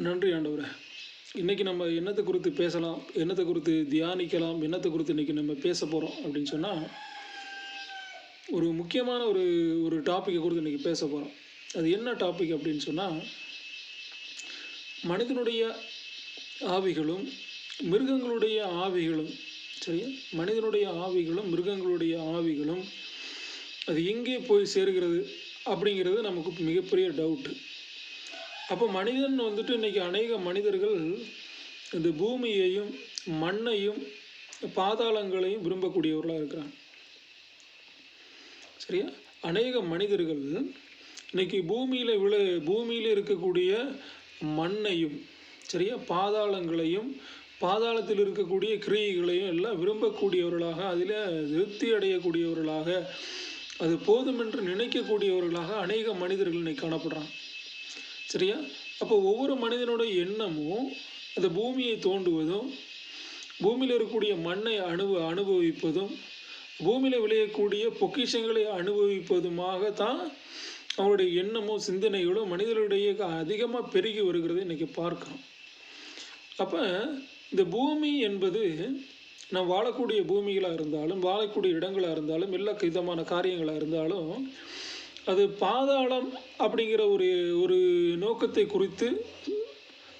நன்றி ஆண்டவரே. இன்றைக்கி நம்ம என்னத்தை குறித்து பேசலாம், என்னத்தை குறித்து தியானிக்கலாம், என்னத்தை குறித்து இன்றைக்கி நம்ம பேச போகிறோம் அப்படின்னு சொன்னால், ஒரு முக்கியமான ஒரு ஒரு டாப்பிக்கை குறித்து இன்றைக்கி பேச போகிறோம். அது என்ன டாபிக் அப்படின்னு சொன்னால், மனிதனுடைய ஆவிகளும் மிருகங்களுடைய ஆவிகளும், சரியா? மனிதனுடைய ஆவிகளும் மிருகங்களுடைய ஆவிகளும் அது எங்கே போய் சேருகிறது அப்படிங்கிறது நமக்கு மிகப்பெரிய டவுட்டு. அப்போ மனிதன் வந்துட்டு இன்றைக்கி அநேக மனிதர்கள் இந்த பூமியையும் மண்ணையும் பாதாளங்களையும் விரும்பக்கூடியவர்களாக இருக்கிறாங்க, சரியா? அநேக மனிதர்கள் இன்றைக்கி பூமியில் இருக்கக்கூடிய மண்ணையும், சரியா, பாதாளங்களையும் பாதாளத்தில் இருக்கக்கூடிய கிரியைகளையும் எல்லாம் விரும்பக்கூடியவர்களாக, அதில் திருப்தி அடையக்கூடியவர்களாக, அது போதும் என்று நினைக்கக்கூடியவர்களாக அநேக மனிதர்கள் இன்றைக்கி காணப்படுறாங்க, சரியா? அப்போ ஒவ்வொரு மனிதனுடைய எண்ணமும் அந்த பூமியை தோண்டுவதும், பூமியில் இருக்கக்கூடிய மண்ணை அனுபவிப்பதும், பூமியில் விளையக்கூடிய பொக்கிஷங்களை அனுபவிப்பதுமாகத்தான் அவருடைய எண்ணமும் சிந்தனைகளும் மனிதர்களுடைய அதிகமாக பெருகி வருகிறது இன்றைக்கி பார்க்கிறோம். அப்போ இந்த பூமி என்பது நாம் வாழக்கூடிய பூமிகளாக இருந்தாலும், வாழக்கூடிய இடங்களாக இருந்தாலும், எல்லா விதமான காரியங்களாக இருந்தாலும், அது பாதாளம் அப்படிங்கிற ஒரு நோக்கத்தை குறித்து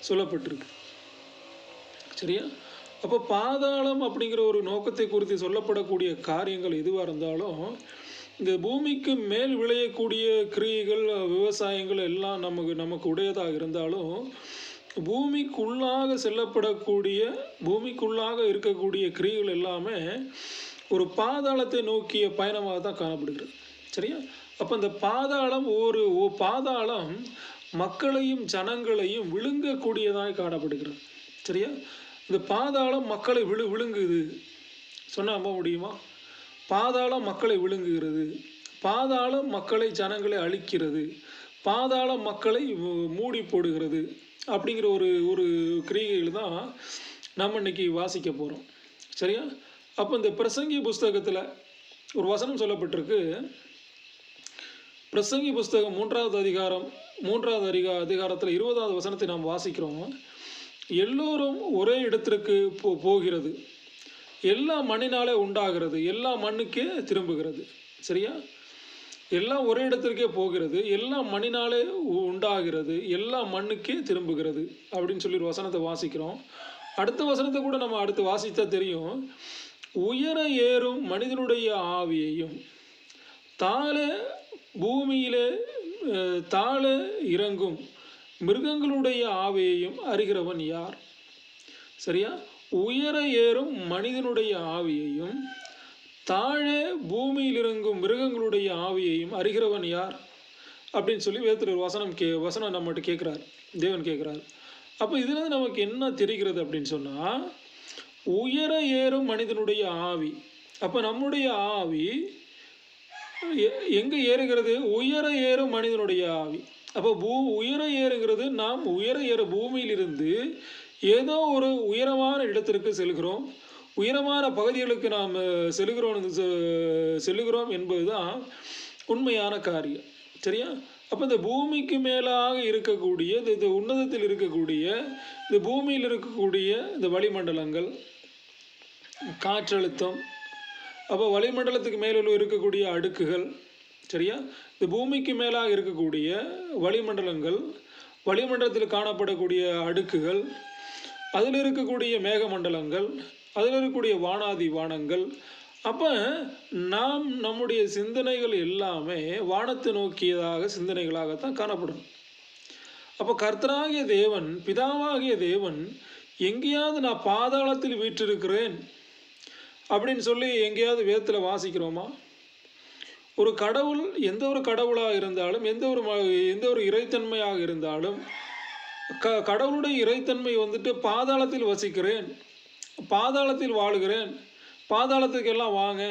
சொல்லப்பட்டிருக்கு, சரியா? அப்போ பாதாளம் அப்படிங்கிற ஒரு நோக்கத்தை குறித்து சொல்லப்படக்கூடிய காரியங்கள் எதுவாக இருந்தாலும், இந்த பூமிக்கு மேல் விளையக்கூடிய கிரியைகள், விவசாயங்கள் எல்லாம் நமக்கு உடையதாக இருந்தாலும், பூமிக்குள்ளாக பூமிக்குள்ளாக இருக்கக்கூடிய கிரியைகள் எல்லாமே ஒரு பாதாளத்தை நோக்கிய பயணமாக தான் காணப்படுகிறது, சரியா? அப்போ இந்த பாதாளம் மக்களையும் ஜனங்களையும் விழுங்கக்கூடியதாக காணப்படுகிறது, சரியா? இந்த பாதாளம் மக்களை விழுங்குது சொன்னால் நம்ப முடியுமா? பாதாளம் மக்களை விழுங்குகிறது, பாதாளம் மக்களை ஜனங்களை அழிக்கிறது, பாதாளம் மக்களை மூடி போடுகிறது அப்படிங்கிற ஒரு கிரியைகள் தான் நம்ம இன்னைக்கு வாசிக்க போகிறோம், சரியா? அப்போ இந்த பிரசங்கி புஸ்தகத்தில் ஒரு வசனம் சொல்லப்பட்டிருக்கு. பிரசங்கி புஸ்தகம் 3வது அதிகாரத்தில் 20வது வசனத்தை நாம் வாசிக்கிறோம். எல்லோரும் ஒரே இடத்திற்கு போகிறது, எல்லா மண்ணினாலே உண்டாகிறது, எல்லா மண்ணுக்கே திரும்புகிறது, சரியா? எல்லாம் ஒரே இடத்திற்கே போகிறது, எல்லா மண்ணினாலே உண்டாகிறது, எல்லா மண்ணுக்கே திரும்புகிறது அப்படின்னு சொல்லி ஒரு வசனத்தை வாசிக்கிறோம். அடுத்த வசனத்தை கூட நம்ம அடுத்து வாசித்தா தெரியும். உயர ஏறும் மனிதனுடைய ஆவியையும் பூமியிலே தாழ இறங்கும் மிருகங்களுடைய ஆவியையும் அறிகிறவன் யார்? சரியா? உயர ஏறும் மனிதனுடைய ஆவியையும் தாழே பூமியில் இறங்கும் மிருகங்களுடைய ஆவியையும் அறிகிறவன் யார் அப்படின்னு சொல்லி வேதத்தில் ஒரு வசனம் நம்மகிட்ட கேட்குறார், தேவன் கேட்குறார். அப்போ இதுலேருந்து நமக்கு என்ன தெரிகிறது அப்படின்னு சொன்னால், உயர ஏறும் மனிதனுடைய ஆவி. அப்போ நம்முடைய ஆவி எங்கே ஏறுகிறது? உயர ஏறும் மனிதனுடைய ஆவி. அப்போ உயர ஏறுகிறது, நாம் உயர பூமியிலிருந்து ஏதோ ஒரு உயரமான இடத்திற்கு செல்கிறோம், உயரமான பகுதிகளுக்கு நாம் செல்லுகிறோம் என்பது தான் உண்மையான காரியம், சரியா? அப்போ இந்த பூமிக்கு மேலாக இருக்கக்கூடிய இந்த உன்னதத்தில் இருக்கக்கூடிய இந்த பூமியில் இருக்கக்கூடிய இந்த வளிமண்டலங்கள், காற்றழுத்தம், அப்போ வளிமண்டலத்துக்கு மேலே இருக்கக்கூடிய அடுக்குகள், சரியா? இந்த பூமிக்கு மேலாக இருக்கக்கூடிய வளிமண்டலங்கள், வளிமண்டலத்தில் காணப்படக்கூடிய அடுக்குகள், அதில் இருக்கக்கூடிய மேகமண்டலங்கள், அதில் இருக்கக்கூடிய வானாதி வானங்கள். அப்போ நம்முடைய சிந்தனைகள் எல்லாமே வானத்தை நோக்கியதாக சிந்தனைகளாகத்தான் காணப்படும். அப்போ கர்த்தராகிய தேவன், பிதாவாகிய தேவன் எங்கேயாவது நான் பாதாளத்தில் வீற்றிருக்கிறேன் அப்படின்னு சொல்லி எங்கேயாவது வேதத்தில் வாசிக்கிறோமா? ஒரு கடவுள், எந்த ஒரு கடவுளாக இருந்தாலும், எந்த ஒரு இறைத்தன்மையாக இருந்தாலும், கடவுளுடைய இறைத்தன்மை வந்துட்டு பாதாளத்தில் வசிக்கிறேன், பாதாளத்தில் வாழுகிறேன், பாதாளத்துக்கெல்லாம் வாங்க,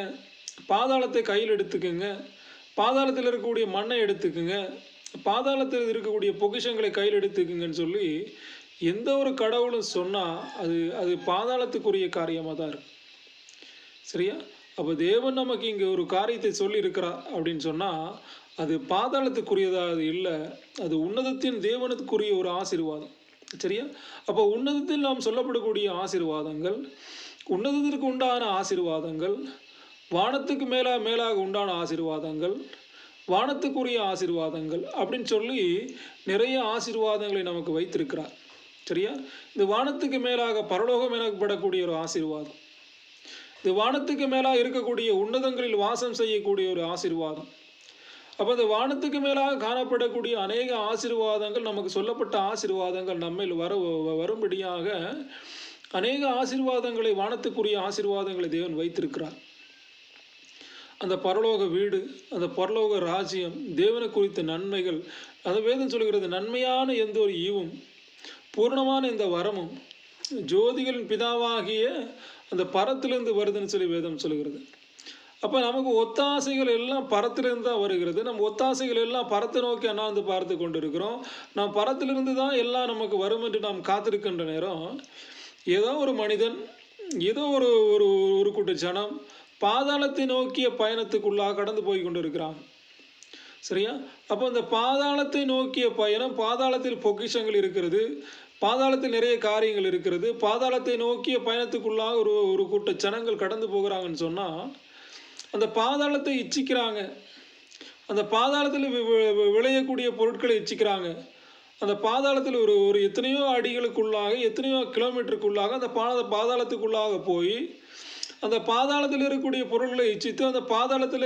பாதாளத்தை கையில் எடுத்துக்குங்க, பாதாளத்தில் இருக்கக்கூடிய மண்ணை எடுத்துக்குங்க, பாதாளத்தில் இருக்கக்கூடிய பொக்கிஷங்களை கையில் எடுத்துக்குங்கன்னு சொல்லி எந்த ஒரு கடவுளும் சொன்னால் அது பாதாளத்துக்குரிய காரியமாக தான் இருக்கு, சரியா? அப்போ தேவன் நமக்கு இங்கே ஒரு காரியத்தை சொல்லியிருக்கிறார் அப்படின்னு சொன்னால் அது பாதாளத்துக்குரியதாக இல்லை, அது உன்னதத்தின் தேவனுக்குரிய ஒரு ஆசீர்வாதம், சரியா? அப்போ உன்னதத்தில் நாம் சொல்லப்படக்கூடிய ஆசீர்வாதங்கள், உன்னதத்திற்கு உண்டான ஆசீர்வாதங்கள், வானத்துக்கு மேலாக உண்டான ஆசீர்வாதங்கள், வானத்துக்குரிய ஆசீர்வாதங்கள் அப்படின்னு சொல்லி நிறைய ஆசீர்வாதங்களை நமக்கு வைத்திருக்கிறார். சரியா? இந்த வானத்துக்கு மேலாக பரலோகம் எனப்படக்கூடிய ஒரு ஆசீர்வாதம், இது வானத்துக்கு மேலாக இருக்கக்கூடிய உன்னதங்களில் வாசம் செய்யக்கூடிய ஒரு ஆசீர்வாதம். அப்போ இந்த வானத்துக்கு மேலாக காணப்படக்கூடிய அநேக ஆசீர்வாதங்கள், நமக்கு சொல்லப்பட்ட ஆசீர்வாதங்கள் நம்மில் வரும்படியாக அநேக ஆசீர்வாதங்களை, வானத்துக்குரிய ஆசீர்வாதங்களை தேவன் வைத்திருக்கிறார். அந்த பரலோக வீடு, அந்த பரலோக ராஜ்யம், தேவனை குறித்த நன்மைகள், அந்த வேதம் சொல்கிறது நன்மையான எந்த ஒரு ஈவும் பூர்ணமான இந்த வரமும் ஜோதிகளின் பிதாவாகிய அந்த பரத்திலிருந்து வருதுன்னு சொல்லி வேதம் சொல்கிறது. அப்போ நமக்கு ஒத்தாசைகள் எல்லாம் பரத்திலிருந்து தான் வருகிறது. நம்ம ஒத்தாசைகள் எல்லாம் பரத்தை நோக்கி அண்ணாந்து பார்த்து கொண்டு இருக்கிறோம். நாம் பரத்திலிருந்து தான் எல்லாம் நமக்கு வரும் என்று நாம் காத்திருக்கின்ற நேரம், ஏதோ ஒரு மனிதன், ஏதோ ஒரு ஒரு ஒரு கூட்ட ஜனம் பாதாளத்தை நோக்கிய பயணத்துக்குள்ளாக கடந்து போய் கொண்டு இருக்கிறான். சரியா? அப்போ இந்த பாதாளத்தை நோக்கிய பயணம், பாதாளத்தில் பொக்கிஷங்கள் இருக்கிறது, பாதாளத்தில் நிறைய காரியங்கள் இருக்கிறது. பாதாளத்தை நோக்கிய பயணத்துக்குள்ளாக ஒரு கூட்ட ஜனங்கள் கடந்து போகிறாங்கன்னு சொன்னால், அந்த பாதாளத்தை இச்சிக்கிறாங்க, அந்த பாதாளத்தில் விளையக்கூடிய பொருட்களை இச்சிக்கிறாங்க. அந்த பாதாளத்தில் ஒரு எத்தனையோ அடிகளுக்குள்ளாக, எத்தனையோ கிலோமீட்டருக்குள்ளாக அந்த பாதாளத்துக்குள்ளாக போய் அந்த பாதாளத்தில் இருக்கக்கூடிய பொருட்களை இச்சித்து அந்த பாதாளத்தில்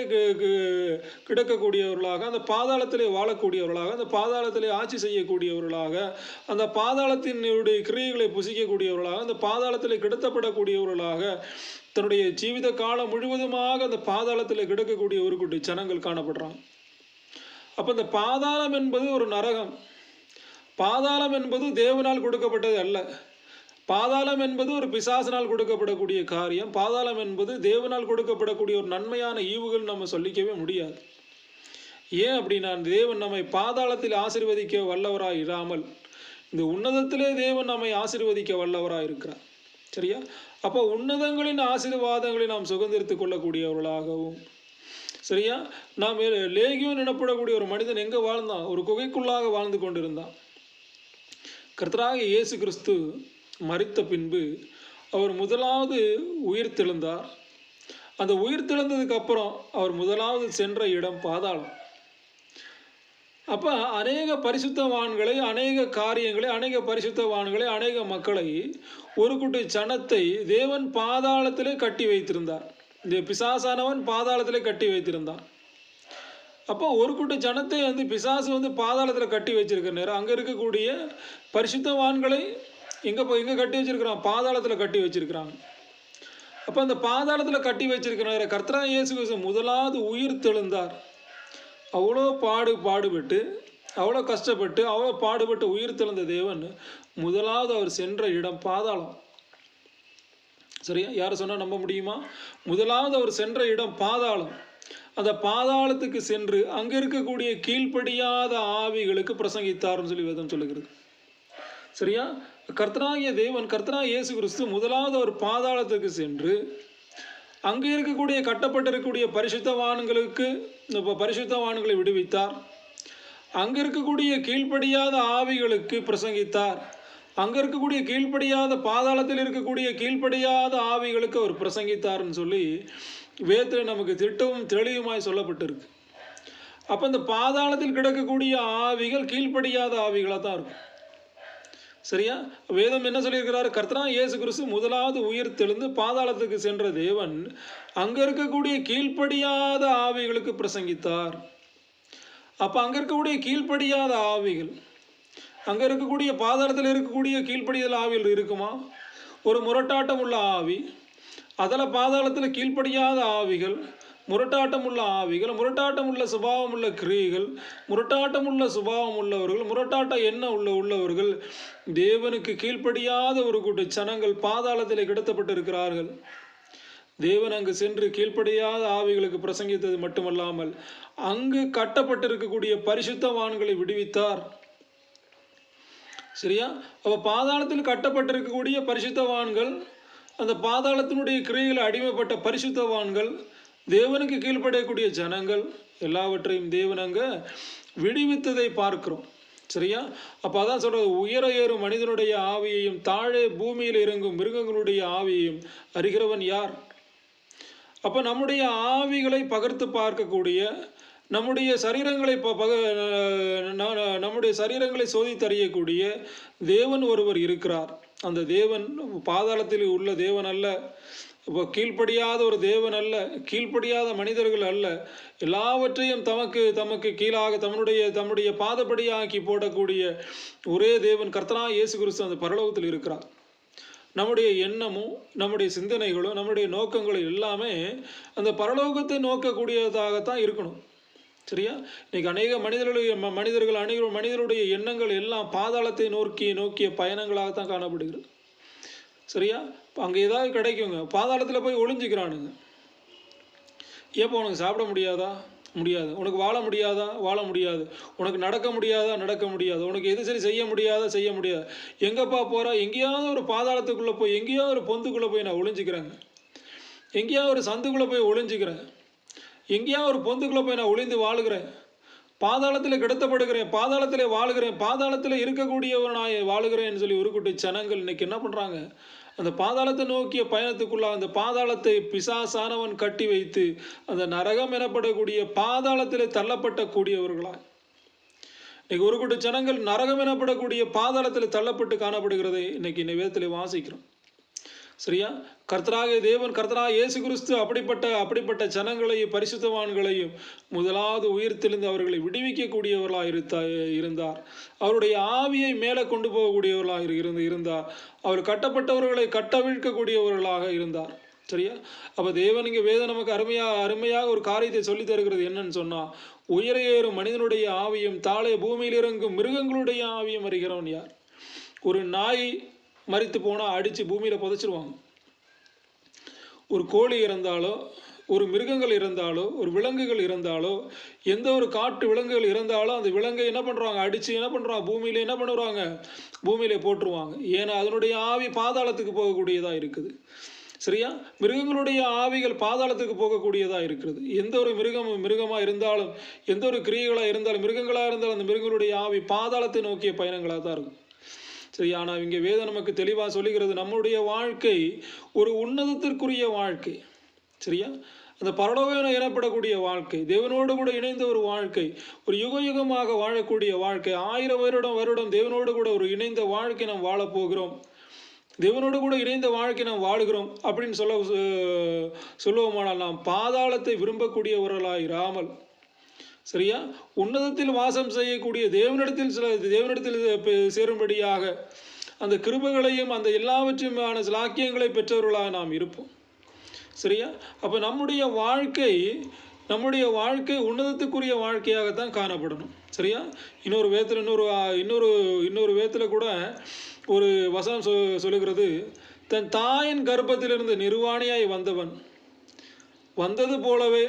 கிடக்கக்கூடியவர்களாக, அந்த பாதாளத்திலே வாழக்கூடியவர்களாக, அந்த பாதாளத்திலே ஆட்சி செய்யக்கூடியவர்களாக, அந்த பாதாளத்தினுடைய கிரியைகளை புசிக்கக்கூடியவர்களாக, அந்த பாதாளத்தில் கிடத்தப்படக்கூடியவர்களாக, தன்னுடைய ஜீவித காலம் முழுவதுமாக அந்த பாதாளத்தில் கிடக்கக்கூடிய ஒரு கூட்ட ஜனங்கள் காணப்படுறாங்க. அப்போ இந்த பாதாளம் என்பது ஒரு நரகம். பாதாளம் என்பது தேவனால் கொடுக்கப்பட்டது அல்ல. பாதாளம் என்பது ஒரு பிசாசினால் கொடுக்கப்படக்கூடிய காரியம். பாதாளம் என்பது தேவனால் கொடுக்கப்படக்கூடிய ஒரு நன்மையான ஈவுகள் நம்ம சொல்லிக்கவே முடியாது. ஏன் அப்படின்னா, தேவன் நம்மை பாதாளத்தில் ஆசீர்வதிக்க வல்லவராய் இராமல் இந்த உன்னதத்திலே தேவன் நம்மை ஆசீர்வதிக்க வல்லவராய் இருக்கிறார். சரியா? அப்போ உன்னதங்களின் ஆசீர்வாதங்களை நாம் சுதந்திரித்துக் கொள்ளக்கூடியவர்களாகவும், சரியா, நாம் லேகியோன் எனப்படக்கூடிய ஒரு மனிதன் எங்கே வாழ்ந்தான்? ஒரு குகைக்குள்ளாக வாழ்ந்து கொண்டிருந்தான். கர்த்தராகிய இயேசு கிறிஸ்து மரித்த பின்பு அவர் முதலாவது உயிர்த்தெழுந்தார். அந்த உயிர்த்தெழுந்ததுக்கு அப்புறம் அவர் முதலாவது சென்ற இடம் பாதாளம். அப்போ அநேக பரிசுத்தவான்களை, அநேக காரியங்களை, அநேக பரிசுத்தவான்களை, அநேக மக்களை, ஒரு கூட்ட ஜனத்தை தேவன் பாதாளத்திலே கட்டி வைத்திருந்தார். இந்த பிசாசானவன் பாதாளத்திலே கட்டி வைத்திருந்தான். அப்போ ஒரு கூட்ட ஜனத்தை பிசாசு பாதாளத்தில் கட்டி வச்சிருக்கிற நேரம், அங்கே இருக்கக்கூடிய பரிசுத்தவான்களை எங்கே கட்டி வச்சிருக்கிறான்? பாதாளத்தில் கட்டி வச்சிருக்கிறாங்க. அப்போ அந்த பாதாளத்தில் கட்டி வச்சிருக்கிற நேரம் கர்த்தராகிய இயேசு கிறிஸ்து முதலாவது உயிர் தெழுந்தார். அவ்வளோ பாடுபட்டு, அவ்வளோ கஷ்டப்பட்டு, அவ்வளோ பாடுபட்டு உயிர் தெழுந்த தேவன் முதலாவது அவர் சென்ற இடம் பாதாளம். சரியா? யாரை சொன்னால் நம்ப முடியுமா? முதலாவது அவர் சென்ற இடம் பாதாளம். அந்த பாதாளத்துக்கு சென்று அங்கே இருக்கக்கூடிய கீழ்ப்படியாத ஆவிகளுக்கு பிரசங்கித்தார்னு சொல்லி வேதம் சொல்லுகிறது. சரியா? கர்த்தராகிய தேவன், கர்த்தராகிய இயேசு கிறிஸ்து முதலாவது ஒரு பாதாளத்துக்கு சென்று அங்கே இருக்கக்கூடிய கட்டப்பட்டிருக்கக்கூடிய பரிசுத்தவான்களை விடுவித்தார். அங்கே இருக்கக்கூடிய கீழ்ப்படியாத ஆவிகளுக்கு பிரசங்கித்தார். அங்கே இருக்கக்கூடிய கீழ்ப்படியாத பாதாளத்தில் இருக்கக்கூடிய கீழ்ப்படியாத ஆவிகளுக்கு அவர் பிரசங்கித்தார்னு சொல்லி வேதத்தில் நமக்கு திட்டமும் தெளிவுமாய் சொல்லப்பட்டிருக்கு. அப்போ இந்த பாதாளத்தில் கிடக்கக்கூடிய ஆவிகள் கீழ்ப்படியாத ஆவிகளாக தான் இருக்கும். சரியா? வேதம் என்ன சொல்லியிருக்கிறாரு? கர்த்தராகிய இயேசு கிறிஸ்து முதலாவது உயிர் தெழுந்து பாதாளத்துக்கு சென்ற தேவன் அங்கே இருக்கக்கூடிய கீழ்ப்படியாத ஆவிகளுக்கு பிரசங்கித்தார். அப்போ அங்கே இருக்கக்கூடிய கீழ்ப்படியாத ஆவிகள், அங்கே இருக்கக்கூடிய பாதாளத்தில் இருக்கக்கூடிய கீழ்ப்படியாத ஆவிகள் இருக்குமா? ஒரு முரட்டாட்டம் உள்ள ஆவி, அதில் பாதாளத்தில் கீழ்ப்படியாத ஆவிகள், முரட்டாட்டம் உள்ள ஆவிகள், முரட்டாட்டம் உள்ள சுபாவம் உள்ள கிரியைகள், முரட்டாட்டம் உள்ள சுபாவம் உள்ளவர்கள், முரட்டாட்ட எண்ணம் உள்ளவர்கள், தேவனுக்கு கீழ்ப்படியாத ஒரு கூட்ட ஜனங்கள் பாதாளத்தில் கிடத்தப்பட்டிருக்கிறார்கள். தேவன் அங்கு சென்று கீழ்ப்படியாத ஆவிகளுக்கு பிரசங்கித்தது மட்டுமல்லாமல் அங்கு கட்டப்பட்டிருக்கக்கூடிய பரிசுத்தவான்களை விடுவித்தார். சரியா? அப்போ பாதாளத்தில் கட்டப்பட்டிருக்கக்கூடிய பரிசுத்தவான்கள், அந்த பாதாளத்தினுடைய கிரியைகளை அடிமைப்பட்ட பரிசுத்தவான்கள், தேவனுக்கு கீழ்ப்படக்கூடிய ஜனங்கள் எல்லாவற்றையும் தேவன் அங்கே விடுவித்ததை பார்க்கிறோம். சரியா? அப்போ அதான் சொல்கிறது, உயர ஏறும் மனிதனுடைய ஆவியையும் தாழே பூமியில் இறங்கும் மிருகங்களுடைய ஆவியையும் அறிகிறவன் யார்? அப்போ நம்முடைய ஆவிகளை பகர்த்து பார்க்கக்கூடிய, நம்முடைய சரீரங்களை நம்முடைய சரீரங்களை சோதித்தறியக்கூடிய தேவன் ஒருவர் இருக்கிறார். அந்த தேவன் பாதாளத்தில் உள்ள தேவன் அல்ல, இப்போ கீழ்ப்படியாத ஒரு தேவன் அல்ல, கீழ்ப்படியாத மனிதர்கள் அல்ல, எல்லாவற்றையும் தமக்கு கீழாக தம்முடைய பாதப்படியாக்கி போடக்கூடிய ஒரே தேவன் கர்த்தராகிய இயேசு கிறிஸ்து அந்த பரலோகத்தில் இருக்கிறார். நம்முடைய எண்ணமும் நம்முடைய சிந்தனைகளும் நம்முடைய நோக்கங்களும் எல்லாமே அந்த பரலோகத்தை நோக்கக்கூடியதாகத்தான் இருக்கணும். சரியா? இன்னைக்கு அநேக மனிதர்களுடைய எண்ணங்கள் எல்லாம் பாதாளத்தை நோக்கிய பயணங்களாகத்தான் காணப்படுகிறது. சரியா? அங்கே ஏதாவது கிடைக்குங்க, பாதாளத்தில் போய் ஒளிஞ்சிக்கிறானுங்க. ஏப்போ உனக்கு சாப்பிட முடியாதா? முடியாது. உனக்கு வாழ முடியாதா? வாழ முடியாது. உனக்கு நடக்க முடியாதா? நடக்க முடியாது. உனக்கு எது சரி செய்ய முடியாதா? செய்ய முடியாது. எங்கப்பா போகிறா? எங்கேயாவது ஒரு பாதாளத்துக்குள்ளே போய், எங்கேயாவது ஒரு பொந்துக்குள்ளே போய் நான் ஒளிஞ்சிக்கிறேங்க, எங்கேயாவது ஒரு சந்துக்குள்ளே போய் ஒளிஞ்சிக்கிறேன், எங்கேயாவது ஒரு பொந்துக்குள்ளே போய் நான் ஒளிந்து வாழுகிறேன், பாதாளத்தில் கிடத்தப்படுகிறேன், பாதாளத்தில் வாழுகிறேன், பாதாளத்தில் இருக்கக்கூடியவர் நான் வாழுகிறேன்னு சொல்லி உருக்குட்டி ஜனங்கள் இன்னைக்கு என்ன பண்ணுறாங்க? அந்த பாதாளத்தை நோக்கிய பயணத்துக்குள்ள அந்த பாதாளத்தை பிசாசானவன் கட்டி வைத்து அந்த நரகம் எனப்படக்கூடிய பாதாளத்தில் தள்ளப்பட்ட கூடியவர்களா இன்னைக்கு ஒரு கூட்ட ஜனங்கள் நரகம் எனப்படக்கூடிய பாதாளத்தில் தள்ளப்பட்டு காணப்படுகிறதை இன்னைக்கு வேதத்தில் வாசிக்கிறோம். சரியா? கர்த்தராகிய தேவன், கர்த்தராகிய இயேசு கிறிஸ்து அப்படிப்பட்ட ஜனங்களையும் பரிசுத்தவான்களையும் முதலாவது உயிர்த்தெழுந்து அவர்களை விடுவிக்கக்கூடியவர்களாக இருந்தார். அவருடைய ஆவியை மேலே கொண்டு போகக்கூடியவர்களாக இருந்தார். அவர் கட்டப்பட்டவர்களை கட்டவிழ்க்கக்கூடியவர்களாக இருந்தார். சரியா? அப்போ தேவன் இங்கே வேதம் நமக்கு அருமையாக ஒரு காரியத்தை சொல்லி தருகிறது. என்னன்னு சொன்னால், உயர ஏறும் மனிதனுடைய ஆவியும் தாழே பூமியில் இறங்கும் மிருகங்களுடைய ஆவியும் அறிகிறவன் யார்? ஒரு நாய் மரித்து போனால் அடித்து பூமியில் புதைச்சிருவாங்க. ஒரு கோழி இறந்தாலோ, ஒரு மிருகங்கள் இறந்தாலோ, ஒரு விலங்குகள் இறந்தாலோ, எந்த ஒரு காட்டு விலங்குகள் இறந்தாலும் அந்த விலங்கை என்ன பண்ணுறாங்க? அடித்து என்ன பண்ணுறாங்க? பூமியில் என்ன பண்ணுறாங்க? பூமியிலே போட்டுருவாங்க. ஏன்னா அதனுடைய ஆவி பாதாளத்துக்கு போகக்கூடியதாக இருக்குது. சரியா? மிருகங்களுடைய ஆவிகள் பாதாளத்துக்கு போகக்கூடியதாக இருக்கிறது. எந்த ஒரு மிருகமாக இருந்தாலும், எந்த ஒரு கிரியைகளாக இருந்தாலும், மிருகங்களாக இருந்தாலும் அந்த மிருகங்களுடைய ஆவி பாதாளத்தை நோக்கிய பயணங்களாக தான் இருக்கும். சரி, ஆனால் இங்கே வேதம் நமக்கு தெளிவாக சொல்லுகிறது, நம்முடைய வாழ்க்கை ஒரு உன்னதத்திற்குரிய வாழ்க்கை. சரியா? அந்த பரலோகம் எனப்படக்கூடிய வாழ்க்கை, தேவனோடு கூட இணைந்த ஒரு வாழ்க்கை, ஒரு யுகமாக வாழக்கூடிய வாழ்க்கை, 1000 வருடம் தேவனோடு கூட ஒரு இணைந்த வாழ்க்கை நாம் வாழப்போகிறோம், தேவனோடு கூட இணைந்த வாழ்க்கை நாம் வாழுகிறோம் அப்படின்னு சொல்லுவோமானால் நாம் பாதாளத்தை விரும்பக்கூடியவர்களாக இராமல், சரியா, உன்னதத்தில் வாசம் செய்யக்கூடிய தேவனிடத்தில் சேரும்படியாக அந்த கிருபைகளையும் அந்த எல்லாவற்றையுமான சிலாக்கியங்களை பெற்றவர்களாக நாம் இருப்போம். சரியா? அப்போ நம்முடைய வாழ்க்கை உன்னதத்துக்குரிய வாழ்க்கையாகத்தான் காணப்படணும். சரியா? இன்னொரு வேதத்தில் கூட ஒரு வசனம் சொல்லுகிறது, தன் தாயின் கர்ப்பத்திலிருந்து நிர்வாணியாய் வந்தவன் வந்தது போலவே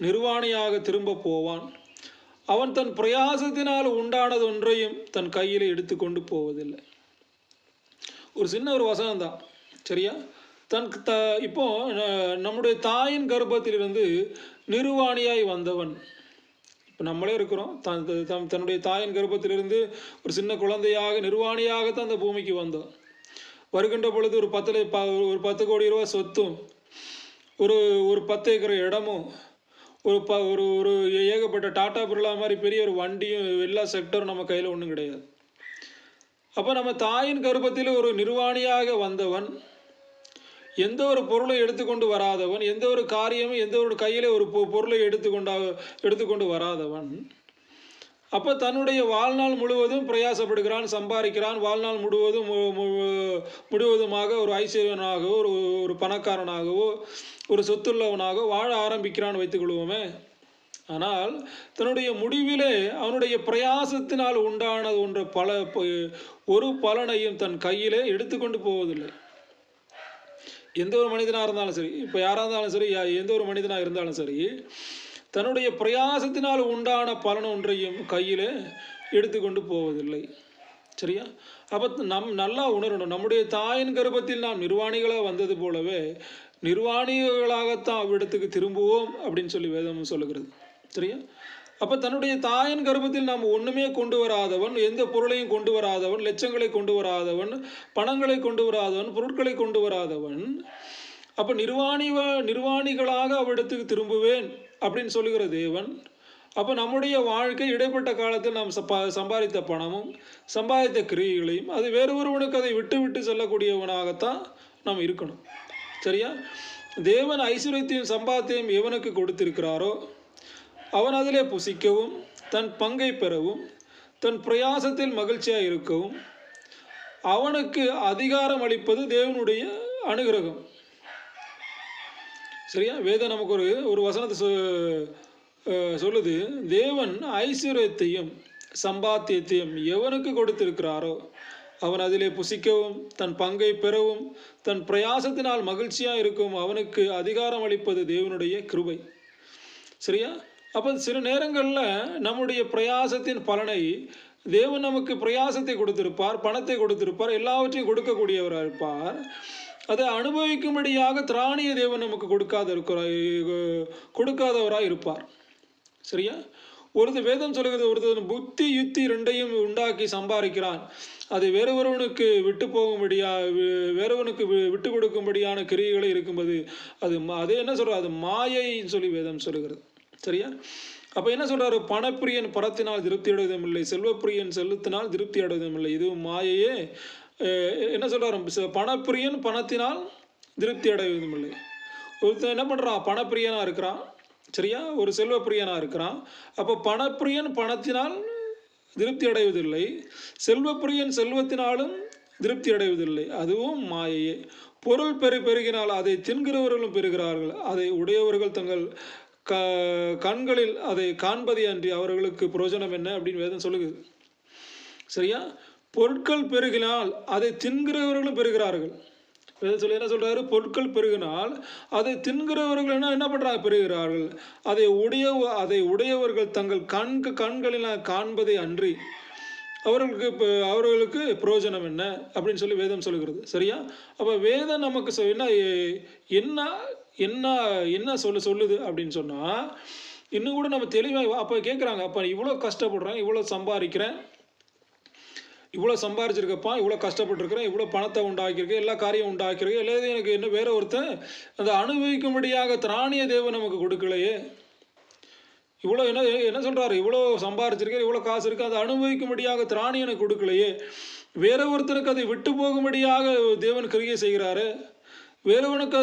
நிர்வாணியாக திரும்ப போவான். அவன் தன் பிரயாசத்தினால் உண்டானது ஒன்றையும் தன் கையில் எடுத்துக்கொண்டு போவதில்லை. ஒரு சின்ன ஒரு வசனம் தான். சரியா? இப்போ நம்முடைய தாயின் கர்ப்பத்திலிருந்து நிர்வாணியாய் வந்தவன், இப்போ நம்மளே இருக்கிறோம், தன்னுடைய தாயின் கர்ப்பத்திலிருந்து ஒரு சின்ன குழந்தையாக நிர்வாணியாகத்தான் அந்த பூமிக்கு வந்தோம். வருகின்ற பொழுது ஒரு 10 கோடி ரூபா சொத்தும், ஒரு 10 ஏக்கர் இடமும், ஒரு ஏகப்பட்ட டாடா பிர்லா மாதிரி பெரிய ஒரு வண்டியும், எல்லா செக்டரும் நம்ம கையில் ஒன்றும் கிடையாது. அப்போ நம்ம தாயின் கர்ப்பத்தில் ஒரு நிர்வாணியாக வந்தவன், எந்த ஒரு பொருளை எடுத்துக்கொண்டு வராதவன், எந்த ஒரு காரியமும் எந்த ஒரு கையில் ஒரு பொருளை எடுத்துக்கொண்டு வராதவன், அப்போ தன்னுடைய வாழ்நாள் முழுவதும் பிரயாசப்படுகிறான், சம்பாதிக்கிறான். வாழ்நாள் முழுவதுமாக ஒரு ஐஸ்வர்யனாகவோ ஒரு பணக்காரனாகவோ ஒரு சொத்துள்ளவனாக வாழ ஆரம்பிக்கிறான் வைத்துக்கொள்வோமே. ஆனால் தன்னுடைய முடிவிலே அவனுடைய பிரயாசத்தினால் உண்டானது ஒரு பலனையும் தன் கையிலே எடுத்துக்கொண்டு போவதில்லை. எந்த ஒரு மனிதனாக இருந்தாலும் சரி, இப்போ யாராக இருந்தாலும் சரி, எந்த ஒரு மனிதனாக இருந்தாலும் சரி, தன்னுடைய பிரயாசத்தினால் உண்டான பலன் ஒன்றையும் கையில் எடுத்துக்கொண்டு போவதில்லை. சரியா? அப்போ நல்லா உணரணும், நம்முடைய தாயின் கர்ப்பத்தில் நாம் நிர்வாணிகளாக வந்தது போலவே நிர்வாணிகளாகத்தான் அவ்விடத்துக்கு திரும்புவோம் அப்படின்னு சொல்லி வேதம் சொல்லுகிறது. சரியா? அப்போ தன்னுடைய தாயின் கர்ப்பத்தில் நாம் ஒன்றுமே கொண்டு வராதவன், எந்த பொருளையும் கொண்டு வராதவன், லட்சங்களை கொண்டு வராதவன், பணங்களை கொண்டு வராதவன், பொருட்களை கொண்டு வராதவன், அப்போ நிர்வாணிகளாக அவ்விடத்துக்கு திரும்புவேன் அப்படின்னு சொல்லுகிற தேவன். அப்போ நம்முடைய வாழ்க்கை இடைப்பட்ட காலத்தில் நாம் சம்பாதித்த பணமும் சம்பாதித்த கிரியைகளையும் அது வேறு ஒருவனுக்கு அதை விட்டு விட்டு செல்லக்கூடியவனாகத்தான் நாம் இருக்கணும். சரியா? தேவன் ஐஸ்வர்யத்தையும் சம்பாத்தியம் எவனுக்கு கொடுத்திருக்கிறாரோ அவன் அதிலே புசிக்கவும், தன் பங்கை பெறவும், தன் பிரயாசத்தில் மகிழ்ச்சியாக இருக்கவும் அவனுக்கு அதிகாரம் அளிப்பது தேவனுடைய அனுகிரகம். சரியா? வேதம் நமக்கு ஒரு வசனத்தை சொல்லுது. தேவன் ஐஸ்வர்யத்தையும் சம்பாத்தியத்தையும் எவனுக்கு கொடுத்திருக்கிறாரோ அவன் அதிலே புசிக்கவும், தன் பங்கை பெறவும், தன் பிரயாசத்தினால் மகிழ்ச்சியாக இருக்கவும் அவனுக்கு அதிகாரம் அளிப்பது தேவனுடைய கிருபை. சரியா? அப்போ சில நேரங்களில் நம்முடைய பிரயாசத்தின் பலனை தேவன் நமக்கு பிரயாசத்தை கொடுத்திருப்பார், பணத்தை கொடுத்திருப்பார், எல்லாவற்றையும் கொடுக்கக்கூடியவராக இருப்பார். அதை அனுபவிக்கும்படியாக திராணிய தேவன் நமக்கு கொடுக்காதவராக இருப்பார். சரியா? ஒருத்தர் வேதம் சொல்லுகிறது, ஒருத்தர் புத்தி யுத்தி ரெண்டையும் உண்டாக்கி சம்பாதிக்கிறான், அதை வேறொருவனுக்கு வேறொருவனுக்கு விட்டு கொடுக்கும்படியான கிரியைகளை இருக்கும்போது அது என்ன சொல்கிறார்? அது மாயைன்னு சொல்லி வேதம் சொல்லுகிறது. சரியா? அப்போ என்ன சொல்கிறாரு? பணப்பிரியன் பணத்தினால் திருப்தி அடைவதும் இல்லை, செல்வப்பிரியன் செல்வத்தினால் திருப்தி அடைவதும் இல்லை, இதுவும் மாயையே. என்ன சொல்கிறார்? பணப்பிரியன் பணத்தினால் திருப்தி அடைவதும் இல்லை. ஒருத்தன் என்ன பண்ணுறான்? பணப்பிரியனாக இருக்கிறான். சரியா? ஒரு செல்வப்பிரியனாக இருக்கிறான். அப்போ பணப்பிரியன் பணத்தினால் திருப்தி அடைவதில்லை, செல்வப்பிரியன் செல்வத்தினாலும் திருப்தி அடைவதில்லை, அதுவும் மாயையே. பொருள் பெருகினால் அதை தின்கிறவர்களும் பெறுகிறார்கள், அதை உடையவர்கள் தங்கள் கண்களில் அதை காண்பதை அன்றி அவர்களுக்கு பிரயோஜனம் என்ன அப்படின்னு வேதம் சொல்லுது. சரியா? பொருட்கள் பெருகினால் அதை தின்கிறவர்களும் பெறுகிறார்கள். வேதம் சொல்லி என்ன சொல்றாரு? பொருட்கள் பெருகினால் அதை தின்கிறவர்கள் என்ன பண்றாங்க? பெறுகிறார்கள். அதை உடையவர்கள் தங்கள் கண்களில் காண்பதை அன்றி அவர்களுக்கு பிரயோஜனம் என்ன அப்படின்னு சொல்லி வேதம் சொல்லுகிறது. சரியா? அப்போ வேதம் நமக்கு என்ன என்ன என்ன சொல்லுது அப்படின்னு சொன்னால், இன்னும் கூட நம்ம தெளிவாக அப்போ கேட்குறாங்க, அப்போ இவ்வளோ கஷ்டப்படுறேன், இவ்வளோ சம்பாதிக்கிறேன், இவ்வளோ சம்பாரிச்சிருக்கப்பா, இவ்வளோ கஷ்டப்பட்டுருக்கிறேன், இவ்வளோ பணத்தை உண்டாக்கியிருக்கேன், எல்லா காரியம் உண்டாக்கியிருக்கேன், எல்லாத்தையும் எனக்கு என்ன வேற ஒருத்தன் அந்த அனுபவிக்கும்படியாக திராணிய தேவன் நமக்கு கொடுக்கலையே. இவ்வளோ என்ன சொல்கிறாரு? இவ்வளோ சம்பாரிச்சிருக்கேன், இவ்வளோ காசு இருக்குது, அதை அனுபவிக்கும்படியாக திராணி எனக்கு கொடுக்கலையே. வேற ஒருத்தருக்கு அதை விட்டு போகும்படியாக தேவன் கிரியை செய்கிறாரு. வேறொருவனுக்கு